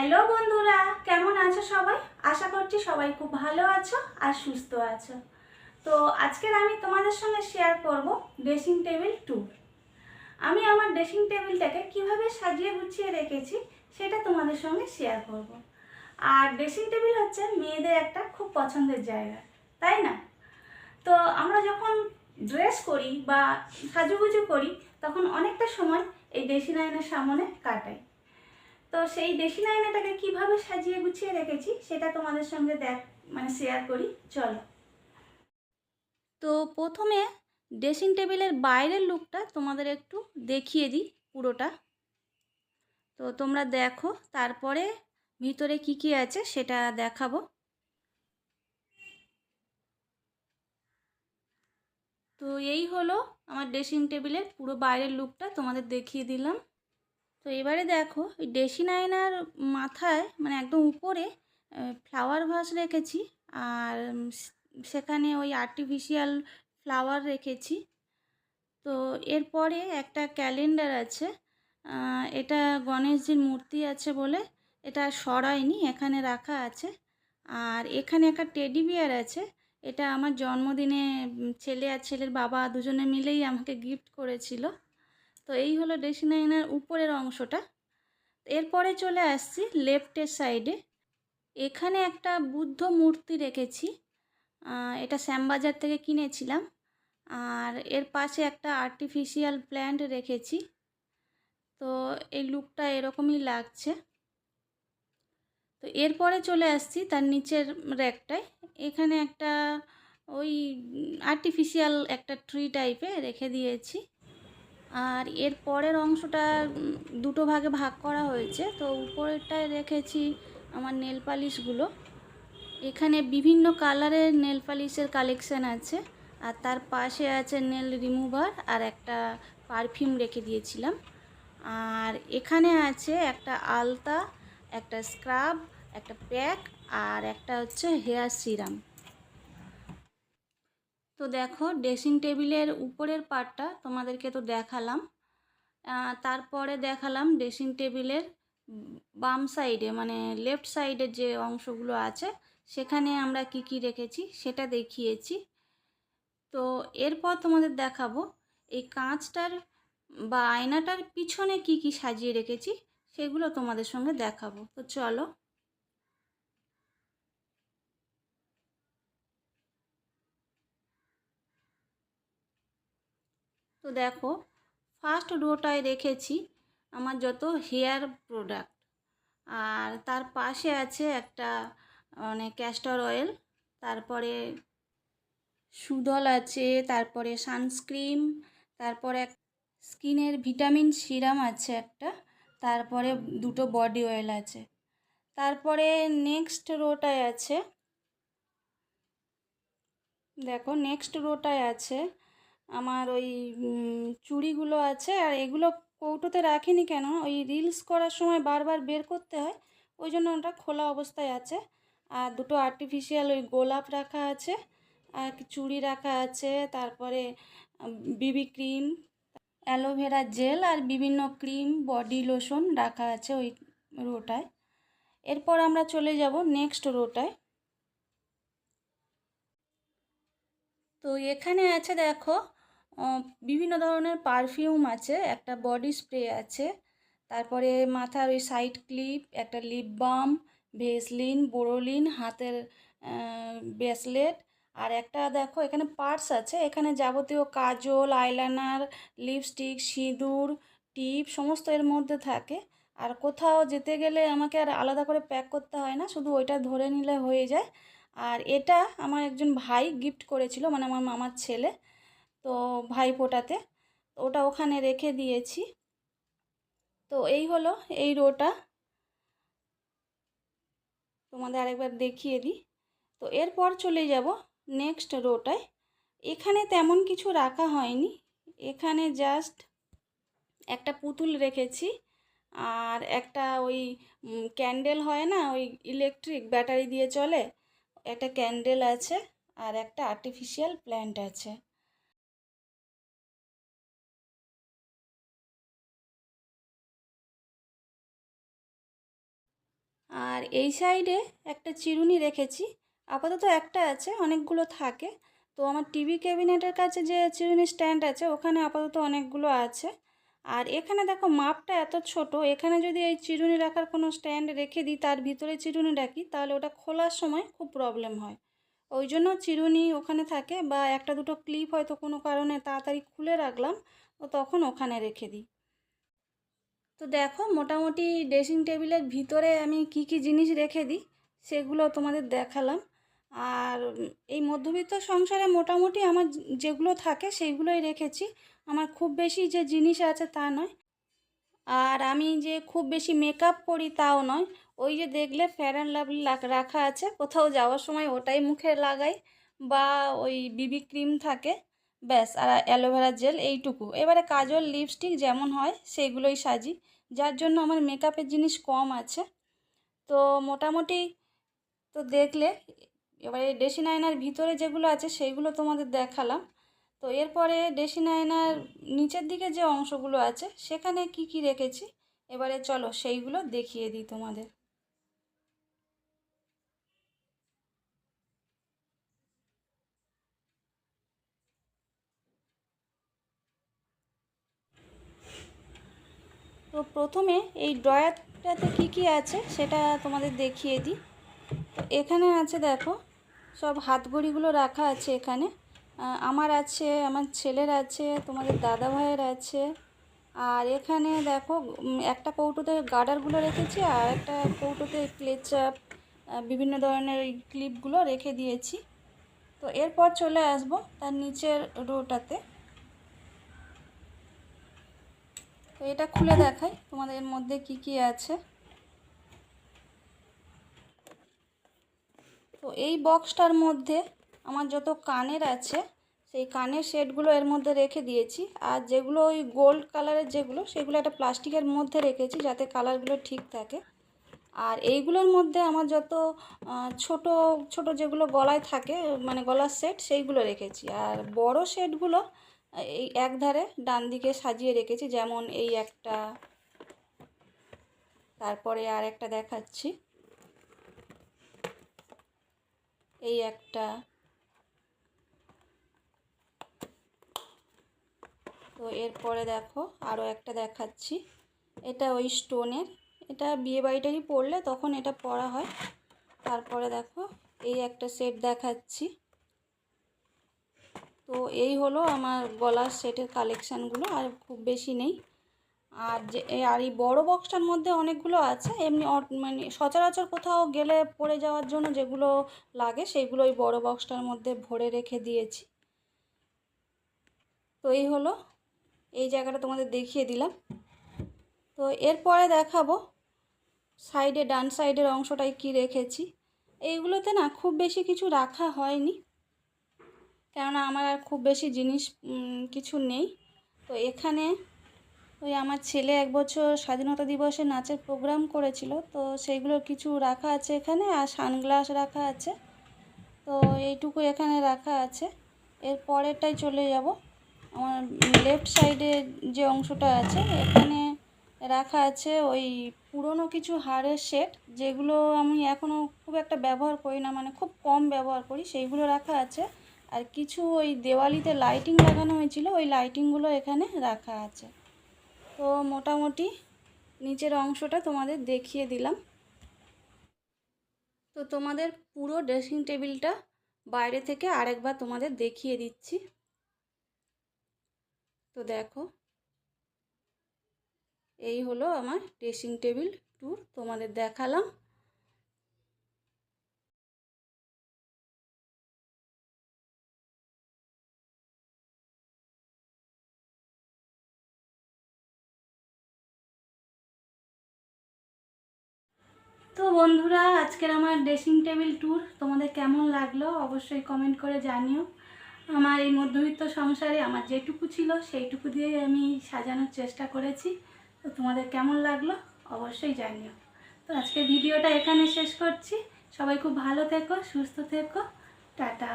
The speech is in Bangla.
হ্যালো বন্ধুরা, কেমন আছো সবাই? আশা করছি সবাই খুব ভালো আছো আর সুস্থ আছো। তো আজকের আমি তোমাদের সঙ্গে শেয়ার করব ড্রেসিং টেবিল ট্যুর। আমি আমার ড্রেসিং টেবিলটাকে কিভাবে সাজিয়ে গুছিয়ে রেখেছি সেটা তোমাদের সঙ্গে শেয়ার করব। আর ড্রেসিং টেবিল হচ্ছে মেয়েদের একটা খুব পছন্দের জায়গা, তাই না? তো আমরা যখন ড্রেস করি বা সাজুগুজু করি তখন অনেকটা সময় এই ড্রেসিং আয়নার সামনে কাটাই। তো সেই ড্রেসিং আয়নাটাকে কিভাবে সাজিয়ে গুছিয়ে রেখেছি সেটা তোমাদের সঙ্গে শেয়ার করি, চলো। তো প্রথমে ড্রেসিং টেবিলের বাইরের লুকটা তোমাদের একটু দেখিয়ে দিই পুরোটা। তো তোমরা দেখো, তারপরে ভিতরে কি কি আছে সেটা দেখাবো। তো এই হলো আমার ড্রেসিং টেবিলের পুরো বাইরের লুকটা তোমাদের দেখিয়ে দিলাম। তো এবারে দেখো, এই ড্রেসিং আয়নার মাথায় একদম উপরে ফ্লাওয়ার ভাস রেখেছি, আর সেখানে ওই আর্টিফিশিয়াল ফ্লাওয়ার রেখেছি। তো এরপরে একটা ক্যালেন্ডার আছে, এটা গণেশজির মূর্তি আছে বলে এটা সরাইনি, এখানে রাখা আছে। আর এখানে একটা টেডি বিয়ার আছে, এটা আমার জন্মদিনে ছেলে আর ছেলের বাবা দুজনে মিলেই আমাকে গিফট করেছিল। তো এই হলো ড্রেসিং আয়নার উপরের অংশটা। এরপরে চলে আসছি লেফটের সাইডে, এখানে একটা বুদ্ধ মূর্তি রেখেছি, এটা শ্যামবাজার থেকে কিনেছিলাম। আর এর পাশে একটা আর্টিফিশিয়াল প্ল্যান্ট রেখেছি। তো এই লুকটা এরকমই লাগছে। তো এরপরে চলে আসছি তার নিচের র্যাকটায়, এখানে একটা ওই আর্টিফিশিয়াল একটা ট্রি টাইপে রেখে দিয়েছি। আর এর পরের অংশটা দুটো ভাগে ভাগ করা হয়েছে। তো উপরেরটায় রেখেছি আমার নেল পালিশগুলো, এখানে বিভিন্ন কালারের নেল পালিশের কালেকশান আছে। আর তার পাশে আছে নেল রিমুভার আর একটা পারফিউম রেখে দিয়েছিলাম। আর এখানে আছে একটা আলতা, একটা স্ক্রাব, একটা প্যাক, আর একটা হচ্ছে হেয়ার সিরাম। তো দেখো, ড্রেসিং টেবিলের উপরের পার্টটা তোমাদেরকে তো দেখালাম। তারপরে দেখালাম ড্রেসিং টেবিলের বাম সাইডে লেফট সাইডের যে অংশগুলো আছে সেখানে আমরা কি কি রেখেছি সেটা দেখিয়েছি। তো এরপর তোমাদের দেখাবো এই কাঁচটার বা আয়নাটার পিছনে কি কি সাজিয়ে রেখেছি সেগুলো তোমাদের সঙ্গে দেখাবো। তো চলো। তো দেখো, ফার্স্ট রোটায় রেখেছি আমার যত হেয়ার প্রোডাক্ট, আর তার পাশে আছে একটা ক্যাস্টর অয়েল, তারপরে সুদল আছে, তারপরে সানস্ক্রিন, তারপরে স্কিনের ভিটামিন সিরাম আছে একটা, তারপরে দুটো বডি অয়েল আছে। তারপরে নেক্সট রোটায় আছে, দেখো নেক্সট রোটায় আছে আমার ওই চুড়িগুলো আছে। আর এগুলো কৌটোতে রাখিনি, কেন ওই রিলস করার সময় বারবার বের করতে হয়, ওই জন্য ওটা খোলা অবস্থায় আছে। আর দুটো আর্টিফিশিয়াল ওই গোলাপ রাখা আছে, আর চুড়ি রাখা আছে, তারপরে বিবি ক্রিম, অ্যালোভেরা জেল আর বিভিন্ন ক্রিম বডি লোশন রাখা আছে ওই রোটায়। এরপর আমরা চলে যাব নেক্সট রোটায়। তো এখানে আছে দেখো, বিভিন্ন ধরনের পারফিউম আছে, একটা বডি স্প্রে আছে, তারপরে মাথার ওই সাইড ক্লিপ, একটা লিপ বাম, ভেসলিন, বোরোলিন, হাতের ব্রেসলেট, আর একটা দেখো এখানে পার্স আছে, এখানে যাবতীয় কাজল, আইলাইনার, লিপস্টিক, সিঁদুর, টিপ সমস্ত এর মধ্যে থাকে। আর কোথাও যেতে গেলে আমাকে আর আলাদা করে প্যাক করতে হয় না, শুধু ওইটা ধরে নিলে হয়ে যায়। আর এটা আমার একজন ভাই গিফট করেছিল, আমার মামার ছেলে, তো ভাইফোঁটাতে, ওটা ওখানে রেখে দিয়েছি। তো এই হলো এই রোটা, তোমাদের আরেকবার দেখিয়ে দিই। তো এরপর চলে যাব নেক্সট রোটায়, এখানে তেমন কিছু রাখা হয়নি, এখানে জাস্ট একটা পুতুল রেখেছি, আর একটা ওই ক্যান্ডেল হয় না, ওই ইলেকট্রিক ব্যাটারি দিয়ে চলে, একটা ক্যান্ডেল আছে, আর একটা আর্টিফিশিয়াল প্ল্যান্ট আছে। আর এই সাইডে একটা চিরুনি রেখেছি, আপাতত একটা আছে, অনেকগুলো থাকে। তো আমার টিভি ক্যাবিনেটের কাছে যে চিরুনি স্ট্যান্ড আছে ওখানে আপাতত অনেকগুলো আছে। আর এখানে দেখো মাপটা এত ছোট, এখানে যদি এই চিরুনি রাখার কোনো স্ট্যান্ড রেখে দিই, তার ভিতরে চিরুনি রাখি, তাহলে ওটা খোলার সময় খুব প্রবলেম হয়। ওই জন্য চিরুনি ওখানে থাকে, বা একটা দুটো ক্লিপ হয়তো কোনো কারণে তাড়াতাড়ি খুলে রাখলাম, তো তখন ওখানে রেখে দিই। তো দেখো মোটামুটি ড্রেসিং টেবিলের ভিতরে আমি কি কি জিনিস রেখে দিই সেগুলো তোমাদের দেখালাম। আর এই মধ্যবিত্ত সংসারে মোটামুটি আমার যেগুলো থাকে সেইগুলোই রেখেছি। আমার খুব বেশি যে জিনিস আছে তা নয়, আর আমি যে খুব বেশি মেকআপ করি তাও নয়। ওই যে দেখলে ফেয়ার অ্যান্ড লাভলি রাখা আছে, কোথাও যাওয়ার সময় ওটাই মুখে লাগাই, বা ওই বিবি ক্রিম থাকে, ব্যাস, আর অ্যালোভেরা জেল, এইটুকু। এবারে কাজল লিপস্টিক যেমন হয় সেইগুলোই সাজি, যার জন্য আমার মেকআপের জিনিস কম আছে। তো মোটামুটি তো দেখলে, এবারে ড্রেসিং আয়নার ভিতরে যেগুলো আছে সেইগুলো তোমাদের দেখালাম। তো এরপরে ড্রেসিং আয়নার নিচের দিকে যে অংশগুলো আছে সেখানে কি কি রেখেছি, এবারে চলো সেইগুলো দেখিয়ে দিই তোমাদের। তো প্রথমে এই ড্রয়ারটাতে কি কি আছে সেটা তোমাদের দেখিয়ে দিই। তো এখানে আছে দেখো, সব হাতঘড়িগুলো রাখা আছে এখানে। আমার আছে, আমার ছেলের আছে, তোমাদের দাদা ভাইয়ের আছে। আর এখানে দেখো একটা কৌটোতে গার্ডারগুলো রেখেছি, আর একটা কৌটোতে ক্লেচাপ, বিভিন্ন ধরনের ওই ক্লিপগুলো রেখে দিয়েছি। তো এরপর চলে আসব তার নিচের রোটাতে। তো এটা খুলে দেখাই তোমাদের এর মধ্যে কি কি আছে। তো এই বক্সটার মধ্যে আমার যত কানের আছে সেই কানের সেটগুলো এর মধ্যে রেখে দিয়েছি। আর যেগুলো ওই গোল্ড কালারের যেগুলো, সেগুলো একটা প্লাস্টিকের মধ্যে রেখেছি যাতে কালারগুলো ঠিক থাকে। আর এইগুলোর মধ্যে আমার যত ছোট ছোট যেগুলো গলায় থাকে, মানে গলার সেট, সেইগুলো রেখেছি। আর বড় সেটগুলো এই একধারে ডান দিকে সাজিয়ে রেখেছি, যেমন এই একটা, তারপরে আর একটা দেখাচ্ছি, এই একটা। তো এরপরে দেখো আরও একটা দেখাচ্ছি, এটা ওই স্টোনের, এটা বিয়ে বাড়িটাই পরলে তখন এটা পরা হয়। তারপরে দেখো এই একটা সেট দেখাচ্ছি। তো এই হলো আমার গলার সেটের কালেকশানগুলো, আর খুব বেশি নেই। আর যে আর এই বড়ো বক্সটার মধ্যে অনেকগুলো আছে, এমনি মানে সচরাচর কোথাও গেলে পরে যাওয়ার জন্য যেগুলো লাগে সেগুলো ওই বড়ো বক্সটার মধ্যে ভরে রেখে দিয়েছি। তো এই হলো, এই জায়গাটা তোমাদের দেখিয়ে দিলাম। তো এরপরে দেখাবো সাইডে, ডান সাইডের অংশটায় কি রেখেছি। এইগুলোতে না খুব বেশি কিছু রাখা হয়নি, কেননা আমার আর খুব বেশি জিনিস কিছু নেই। তো এখানে ওই আমার ছেলে 1 বছর স্বাধীনতা দিবসে নাচের প্রোগ্রাম করেছিল, তো সেইগুলোর কিছু রাখা আছে এখানে। আর সানগ্লাস রাখা আছে, তো এইটুকু এখানে রাখা আছে। এর পরেরটাই চলে যাব, আমার লেফট সাইডে যে অংশটা আছে এখানে রাখা আছে ওই পুরনো কিছু হারের সেট, যেগুলো আমি এখনও খুব একটা ব্যবহার করি না, মানে খুব কম ব্যবহার করি, সেইগুলো রাখা আছে। আর কিছু ওই দেওয়ালিতে লাইটিং লাগানো হয়েছিল, ওই লাইটিংগুলো এখানে রাখা আছে। তো মোটামুটি নিচের অংশটা তোমাদের দেখিয়ে দিলাম। তো তোমাদের পুরো ড্রেসিং টেবিলটা বাইরে থেকে আরেকবার তোমাদের দেখিয়ে দিচ্ছি। তো দেখো এই হলো আমার ড্রেসিং টেবিল ট্যুর, তোমাদের দেখালাম। তো বন্ধুরা, আজকের আমার ড্রেসিং টেবিল ট্যুর তোমাদের কেমন লাগলো অবশ্যই কমেন্ট করে জানিও। আমার এই মধ্যবিত্ত সংসারে আমার যেটুকু ছিল সেইটুকু দিয়ে আমি সাজানোর চেষ্টা করেছি। তো তোমাদের কেমন লাগলো অবশ্যই জানিও। তো আজকে ভিডিওটা এখানে শেষ করছি। সবাই খুব ভালো থেকো, সুস্থ থেকো, টাটা।